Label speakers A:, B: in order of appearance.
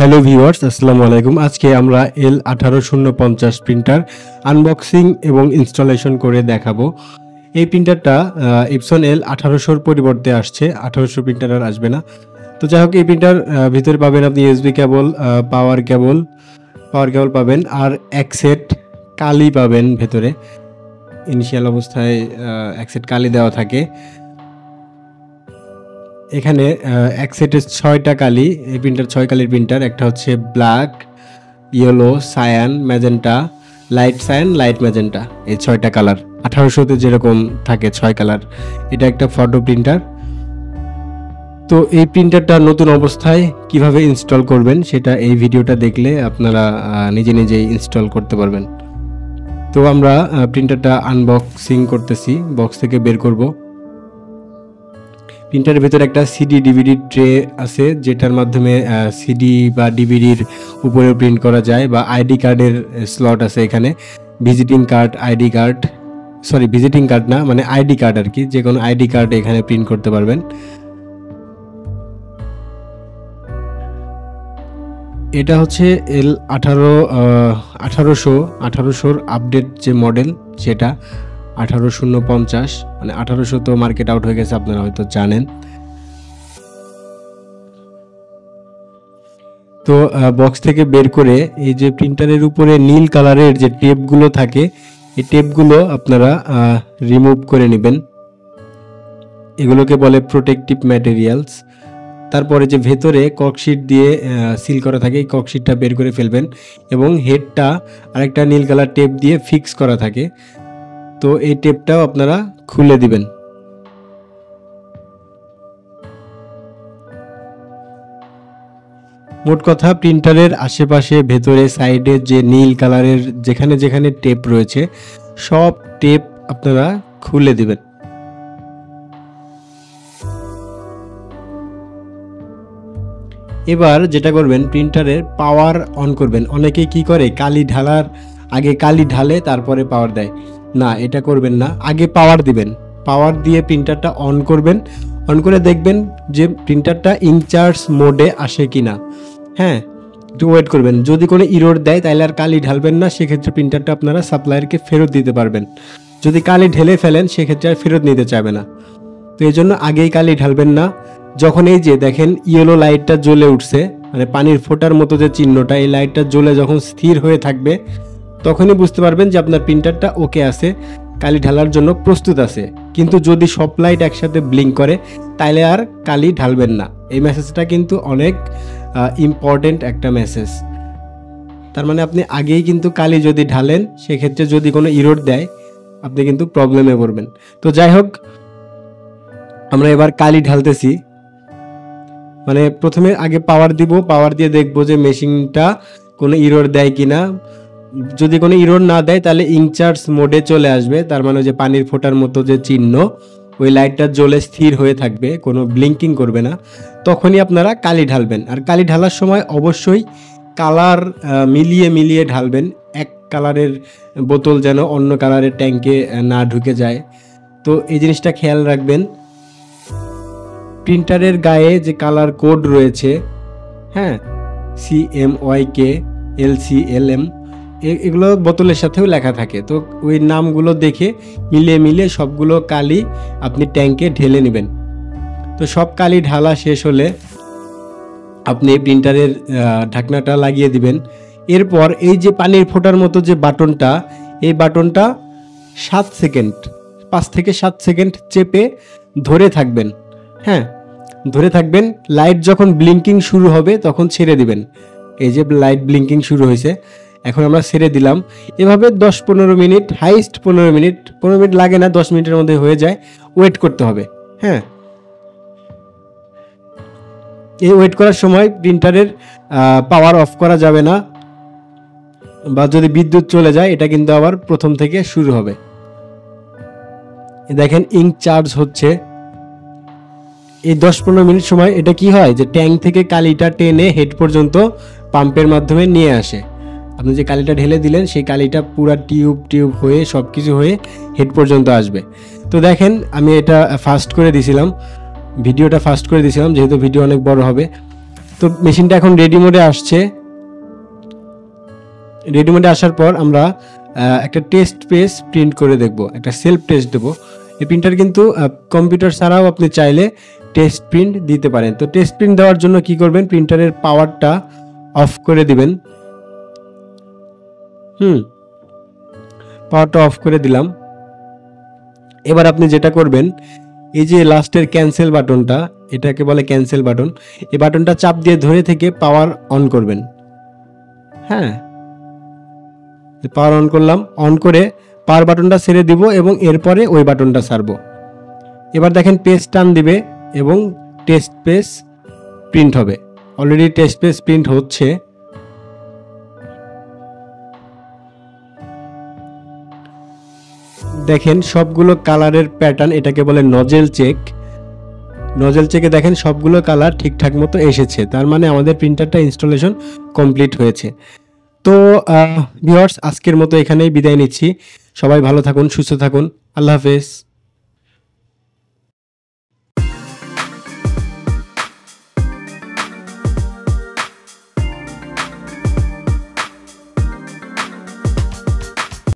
A: Hello viewers, আসসালামু আলাইকুম। আজকে আমরা L18050 প্রিন্টার আনবক্সিং এবং ইনস্টলেশন করে দেখাবো। এই প্রিন্টারটা ইপসন L1800 পরিবর্তে আসছে, 1800 প্রিন্টার আর আসবে না। তো যাই হোক, এই প্রিন্টার ভিতরে পাবেন আপনি ইউএসবি কেবল, পাওয়ার কেবল পাবেন, আর এক সেট কালি পাবেন ভেতরে। ইনিশিয়াল অবস্থায় এক সেট কালি দেওয়া থাকে। এখানে এক সেটে 6টা কালি, এই প্রিন্টার 6 কালির প্রিন্টার। একটা হচ্ছে black, yellow, cyan, magenta, light cyan, light magenta, এই 6টা কালার 1800তে যেরকম থাকে 6 কালার। এটা একটা ফটো প্রিন্টার। তো এই প্রিন্টারটা নতুন অবস্থায় কিভাবে ইনস্টল করবেন সেটা এই ভিডিওটা দেখলে আপনারা নিজে নিজেই ইনস্টল করতে পারবেন। তো আমরা প্রিন্টারটা আনবক্সিং করতেছি, বক্স থেকে বের করব। প্রিন্টারের ভিতরে একটা সিডি ডিভিডি ট্রে আছে, যেটার মাধ্যমে সিডি বা ডিভিডির উপরে প্রিন্ট করা যায়, বা আইডি কার্ডের স্লট আছে এখানে। Visiting card, ID card, visiting card না, মানে আইডি কার্ড আর কি, যে কোনো আইডি কার্ড এখানে প্রিন্ট করতে পারবেন। এটা হচ্ছে L1800 আপডেট যে মডেল, সেটা 18050, মানে 1800 তো মার্কেট আউট হয়ে গেছে, আপনারা হয়তো জানেন। তো বক্স থেকে বের করে এই যে প্রিন্টারের উপরে নীল কালারের যে টেপগুলো থাকে, এই টেপগুলো আপনারা রিমুভ করে নেবেন। এগুলোকে বলে প্রোটেক্টিভ ম্যাটেরিয়ালস। তারপরে যে ভেতরে ককশিট দিয়ে সিল করা থাকে, এই ককশিটটা বের করে ফেলবেন, এবং হেডটা আরেকটা নীল কালার টেপ দিয়ে ফিক্স করা থাকে। তো এই টেপটাও আপনারা খুলে দিবেন। মোট কথা, প্রিন্টারের আশেপাশে, ভেতরে, সাইডে যে নীল কালারের যেখানে যেখানে টেপ রয়েছে, সব টেপ আপনারা খুলে দিবেন। এবার যেটা করবেন, প্রিন্টারের পাওয়ার অন করবেন। অনেকেই কি করে, কালি ঢালার আগে কালি ঢালে তারপরে পাওয়ার দেয়। না, এটা করবেন না, আগে পাওয়ার দিবেন। পাওয়ার দিয়ে প্রিন্টারটা অন করবেন। অন করে দেখবেন যে প্রিন্টারটা ইনচার্জ মোডে আসে কিনা। হ্যাঁ, একটু ওয়েট করবেন। যদি কোনো ইরোর দেয় তাহলে আর কালি ঢালবেন না, সেক্ষেত্রে প্রিন্টারটা আপনারা সাপ্লায়ারকে ফেরত দিতে পারবেন। যদি কালি ঢেলে ফেলেন সেক্ষেত্রে আর ফেরত নিতে চাইবে না। তো এই জন্য আগেই কালি ঢালবেন না। যখন এই যে দেখেন ইয়েলো লাইটটা জ্বলে উঠছে, মানে পানির ফোঁটার মতো যে চিহ্নটা, এই লাইটটা জ্বলে যখন স্থির হয়ে থাকবে, তখনই বুঝতে পারবেন যে আপনার প্রিন্টারটা ওকে আছে, কালি ঢালার জন্য প্রস্তুত আছে। কিন্তু যদি সব লাইট একসাথে ব্লিঙ্ক করে, তাহলে আর কালি ঢালবেন না। এই মেসেজটা কিন্তু অনেক ইম্পর্টেন্ট একটা মেসেজ। তার মানে আপনি আগেই কিন্তু কালি যদি ঢালেন, সেক্ষেত্রে যদি কোনো ইরোর দেয়, আপনি কিন্তু প্রবলেমে পড়বেন। তো যাই হোক, আমরা এবার কালি ঢালতেছি। মানে প্রথমে আগে পাওয়ার দিব, পাওয়ার দিয়ে দেখবো যে মেশিনটা কোনো ইরোর দেয় কিনা। যদি কোনো ইরোর না দেয় তাহলে ইনচার্জ মোডে চলে আসবে। তার মানে যে পানির ফোঁটার মতো যে চিহ্ন, ওই লাইটটা জ্বলে স্থির হয়ে থাকবে, কোনো ব্লিঙ্কিং করবে না। তখনই আপনারা কালি ঢালবেন। আর কালি ঢালার সময় অবশ্যই কালার মিলিয়ে ঢালবেন। এক কালারের বোতল যেন অন্য কালারের ট্যাঙ্কে না ঢুকে যায়। তো এই জিনিসটা খেয়াল রাখবেন। প্রিন্টারের গায়ে যে কালার কোড রয়েছে, হ্যাঁ, CMYK, LCLM, এগুলো বোতলের সাথেও লেখা থাকে। তো ওই নামগুলো দেখে মিলিয়ে সবগুলো কালি আপনি ট্যাঙ্কে ঢেলে নেবেন। তো সব কালি ঢালা শেষ হলে আপনি প্রিন্টারের ঢাকনাটা লাগিয়ে দিবেন। এরপর এই যে পানির ফোঁটার মতো যে বাটনটা, এই বাটনটা 5 থেকে 7 সেকেন্ড চেপে ধরে থাকবেন। হ্যাঁ, ধরে থাকবেন। লাইট যখন ব্লিঙ্কিং শুরু হবে তখন ছেড়ে দিবেন। এই যে লাইট ব্লিঙ্কিং শুরু হয়েছে, এখন আমরা ছেড়ে দিলাম। এভাবে 10-15 মিনিট, হাইস্ট 15 মিনিট, 15 মিনিট লাগে না, 10 মিনিটের মধ্যে হয়ে যায়, ওয়েট করতে হবে। হ্যাঁ, এই ওয়েট করার সময় প্রিন্টারের পাওয়ার অফ করা যাবে না, বা যদি বিদ্যুৎ চলে যায় এটা কিন্তু আবার প্রথম থেকে শুরু হবে। দেখেন ইঙ্ক চার্জ হচ্ছে। এই 10-15 মিনিট সময় এটা কি হয়, যে ট্যাঙ্ক থেকে কালিটা টেনে হেড পর্যন্ত পাম্পের মাধ্যমে নিয়ে আসে। আপনি যে কালিটা ঢেলে দিলেন, সেই কালিটা পুরা টিউব হয়ে সব কিছু হয়ে হেড পর্যন্ত আসবে। তো দেখেন, আমি এটা ফাস্ট করে দিয়েছিলাম, ভিডিওটা ফাস্ট করে দিয়েছিলাম, যেহেতু ভিডিও অনেক বড় হবে। তো মেশিনটা এখন রেডি মোডে আসছে। রেডি মোডে আসার পর আমরা একটা টেস্ট পেজ প্রিন্ট করে দেখব, একটা সেলফ টেস্ট দেবো। এই প্রিন্টার কিন্তু কম্পিউটার ছাড়াও আপনি চাইলে টেস্ট প্রিন্ট দিতে পারেন। তো টেস্ট প্রিন্ট দেওয়ার জন্য কি করবেন, প্রিন্টারের পাওয়ারটা অফ করে দিবেন। পাওয়ারটা অফ করে দিলাম। এবার আপনি যেটা করবেন, এই যে লাস্টের ক্যান্সেল বাটনটা, এটাকে বলে ক্যান্সেল বাটন, এই বাটনটা চাপ দিয়ে ধরে থেকে পাওয়ার অন করবেন। হ্যাঁ, পাওয়ার অন করলাম, অন করে পাওয়ার বাটনটা ছেড়ে দিব এবং এরপরে ওই বাটনটা ছাড়বো। এবার দেখেন পেজ টান দিবে এবং টেস্ট পেজ প্রিন্ট হবে। অলরেডি টেস্ট পেজ প্রিন্ট হচ্ছে। দেখেন সবগুলো কালারের প্যাটার্ন, এটাকে বলে নজেল চেক। নজেল চেকে দেখেন সবগুলো কালার ঠিকঠাক মতো এসেছে, তার মানে আমাদের প্রিন্টারটা ইনস্টলেশন কমপ্লিট হয়েছে। তো ভিউয়ার্স, আজকের মতো এখানেই বিদায় নিচ্ছি। সবাই ভালো থাকুন, সুস্থ থাকুন। আল্লাহ হাফেজ।